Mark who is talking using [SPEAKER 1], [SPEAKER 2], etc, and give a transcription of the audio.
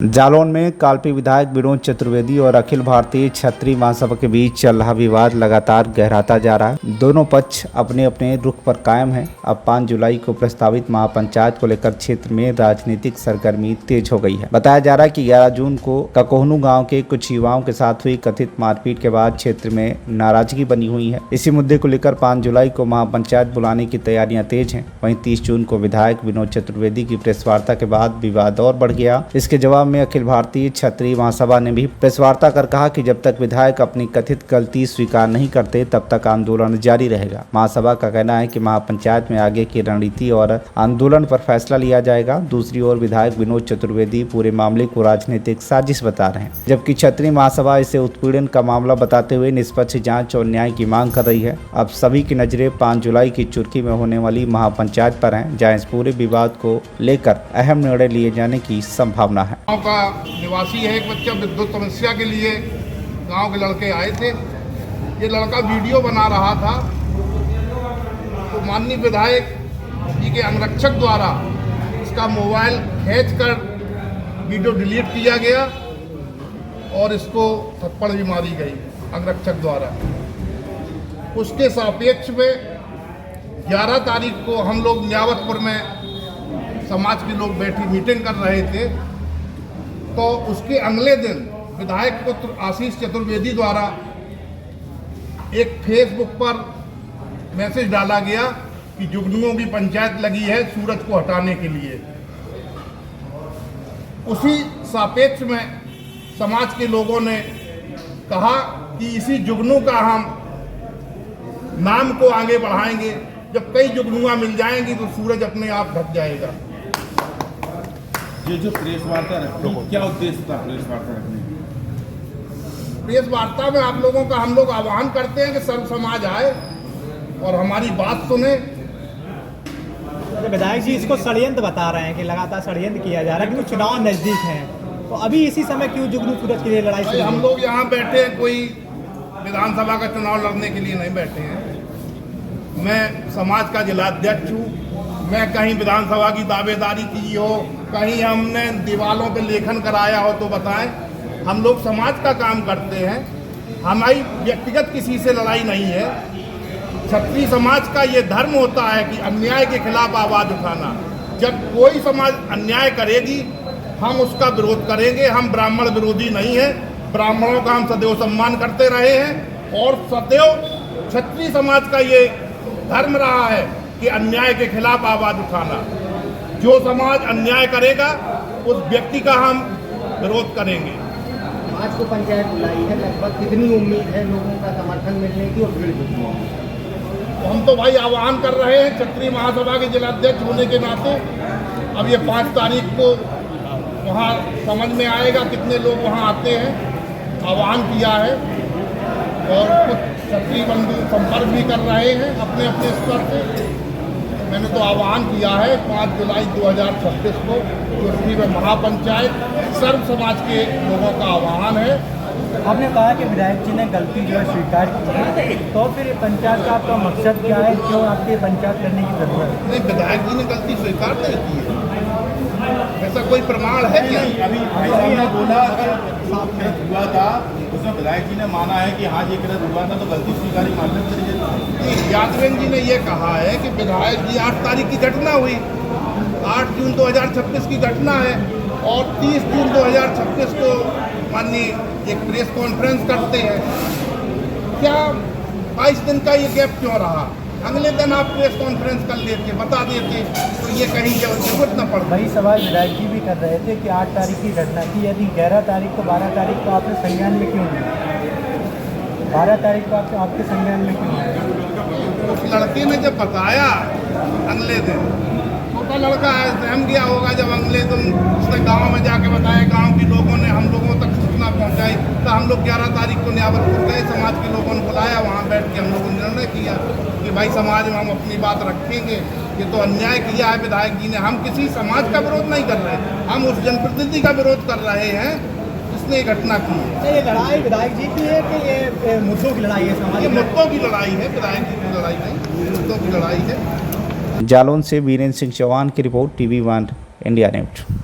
[SPEAKER 1] जालौन में कालपी विधायक विनोद चतुर्वेदी और अखिल भारतीय क्षत्रिय महासभा के बीच चल रहा विवाद लगातार गहराता जा रहा है। दोनों पक्ष अपने अपने रुख पर कायम हैं। अब 5 जुलाई को प्रस्तावित महापंचायत को लेकर क्षेत्र में राजनीतिक सरगर्मी तेज हो गई है। बताया जा रहा है कि 11 जून को ककोहनू गांव के कुछ युवाओं के साथ हुई कथित मारपीट के बाद क्षेत्र में नाराजगी बनी हुई है। इसी मुद्दे को लेकर 5 जुलाई को महापंचायत बुलाने की तैयारियां तेज हैं। वहीं 30 जून को विधायक विनोद चतुर्वेदी की प्रेस वार्ता के बाद विवाद और बढ़ गया। इसके जवाब में अखिल भारतीय क्षत्रिय महासभा ने भी प्रेस वार्ता कर कहा कि जब तक विधायक अपनी कथित गलती स्वीकार नहीं करते तब तक आंदोलन जारी रहेगा। महासभा का कहना है कि महापंचायत में आगे की रणनीति और आंदोलन पर फैसला लिया जाएगा। दूसरी ओर विधायक विनोद चतुर्वेदी पूरे मामले को राजनीतिक साजिश बता रहे हैं, जबकि क्षत्रिय महासभा इसे उत्पीड़न का मामला बताते हुए निष्पक्ष जांच और न्याय की मांग कर रही है। अब सभी की नजरें 5 जुलाई की चुरकी में होने वाली महापंचायत पर हैं, जहां इस पूरे विवाद को लेकर अहम निर्णय लिए जाने की संभावना है।
[SPEAKER 2] गाँव का निवासी है एक बच्चा, विद्युत समस्या के लिए गांव के लड़के आए थे। ये लड़का वीडियो बना रहा था तो माननीय विधायक जी के अंगरक्षक द्वारा इसका मोबाइल खींचकर वीडियो डिलीट किया गया और इसको थप्पड़ भी मारी गई अंगरक्षक द्वारा। उसके सापेक्ष में 11 तारीख को हम लोग न्यावतपुर में समाज के लोग बैठी मीटिंग कर रहे थे, तो उसके अगले दिन विधायक पुत्र आशीष चतुर्वेदी द्वारा एक फेसबुक पर मैसेज डाला गया कि जुगनुओं की पंचायत लगी है सूरज को हटाने के लिए। उसी सापेक्ष में समाज के लोगों ने कहा कि इसी जुगनू का हम नाम को आगे बढ़ाएंगे। जब कई जुगनुआ मिल जाएंगी तो सूरज अपने आप ढक जाएगा।
[SPEAKER 3] ये जो प्रेस वार्ता रखी, क्या उद्देश्य था प्रेस वार्ता रखने?
[SPEAKER 2] प्रेस वार्ता में आप लोगों का हम लोग आह्वान करते हैं कि सर्व समाज आए और हमारी बात सुने।
[SPEAKER 4] विधायक जी इसको षड्यंत्र बता रहे हैं कि लगातार षड्यंत्र किया जा रहा है, क्योंकि चुनाव नजदीक हैं, तो अभी इसी समय क्यों जुगनू सूरज के लिए लड़ाई शुरू?
[SPEAKER 2] हम लोग यहाँ बैठे हैं, कोई विधानसभा का चुनाव लड़ने के लिए नहीं बैठे हैं। मैं समाज का जिलाध्यक्ष हूँ। मैं कहीं विधानसभा की दावेदारी की हो, कहीं हमने दीवारों पे लेखन कराया हो तो बताएं। हम लोग समाज का काम करते हैं, हमारी व्यक्तिगत किसी से लड़ाई नहीं है। क्षत्रिय समाज का ये धर्म होता है कि अन्याय के खिलाफ आवाज़ उठाना। जब कोई समाज अन्याय करेगी हम उसका विरोध करेंगे। हम ब्राह्मण विरोधी नहीं है, ब्राह्मणों का हम सदैव सम्मान करते रहे हैं और सदैव क्षत्रिय समाज का ये धर्म रहा है कि अन्याय के खिलाफ आवाज़ उठाना। जो समाज अन्याय करेगा उस व्यक्ति का हम विरोध करेंगे।
[SPEAKER 5] आज को पंचायत बुलाई है, लगभग कितनी उम्मीद है लोगों का समर्थन मिलने की और भीड़ कितनी है?
[SPEAKER 2] तो हम तो भाई आह्वान कर रहे हैं क्षत्रिय महासभा के जिलाध्यक्ष होने के नाते। अब ये 5 तारीख को वहाँ समझ में आएगा कितने लोग वहाँ आते हैं। आह्वान किया है और कुछ क्षत्रिय बंधु संपर्क भी कर रहे हैं अपने अपने स्तर से। मैंने तो आह्वान किया है 5 जुलाई 2026 को चुरकी में महापंचायत सर्व समाज के लोगों का आह्वान है।
[SPEAKER 4] आपने कहा कि विधायक जी ने गलती जो है स्वीकार की है, तो फिर पंचायत का आपका मकसद क्या है, क्यों आपके पंचायत करने की जरूरत है?
[SPEAKER 2] नहीं, विधायक जी ने गलती स्वीकार नहीं की है, ऐसा कोई प्रमाण है क्या?
[SPEAKER 3] अभी हमने बोला अगर हुआ था उसमें विधायक जी ने माना है कि हाँ ये गलत हुआ था, तो गलती स्वीकारी मानने के लिए
[SPEAKER 2] यादवेंद्र जी ने ये कहा है कि विधायक जी 8 तारीख की घटना हुई, 8 जून 2026 की घटना है और 30 जून 2026 को माननीय एक प्रेस कॉन्फ्रेंस करते हैं। क्या 22 दिन का ये गैप क्यों रहा? अगले दिन आप प्रेस कॉन्फ्रेंस कर लेते, बता देते, तो ये कहीं जरूरत न पड़ती।
[SPEAKER 4] वही सवाल विधायक जी भी कर रहे थे कि 8 तारीख की घटना थी, यदि 11 तारीख को 12 तारीख को आपने संज्ञान में क्यों लिया? 12 तारीख को आपके संज्ञान में क्यों लिया?
[SPEAKER 2] उस लड़के ने जब बताया अगले दिन, छोटा लड़का है, सहम गया होगा। जब अगले दिन उसने गाँव में जाके बताया, गाँव के लोगों ने हम लोगों तक सूचना पहुँचाई, तो हम लोग 11 तारीख को न्यावतपुर गए, समाज के लोगों ने बुलाया, वहाँ बैठ के हम लोगों ने निर्णय किया कि भाई समाज में हम अपनी बात रखेंगे। ये तो अन्याय किया है विधायक जी ने। हम किसी समाज का विरोध नहीं कर रहे, हम उस जनप्रतिनिधि का विरोध कर रहे हैं जिसने ये घटना की है।
[SPEAKER 4] ये लड़ाई विधायक जी की है कि ये मुद्दों की लड़ाई है? समाज
[SPEAKER 2] ये मुद्दों की लड़ाई है, विधायक जी की लड़ाई नहीं, मुद्दों की लड़ाई है।
[SPEAKER 1] जालौन से वीरेंद्र सिंह चौहान की रिपोर्ट, TV1 इंडिया न्यूज।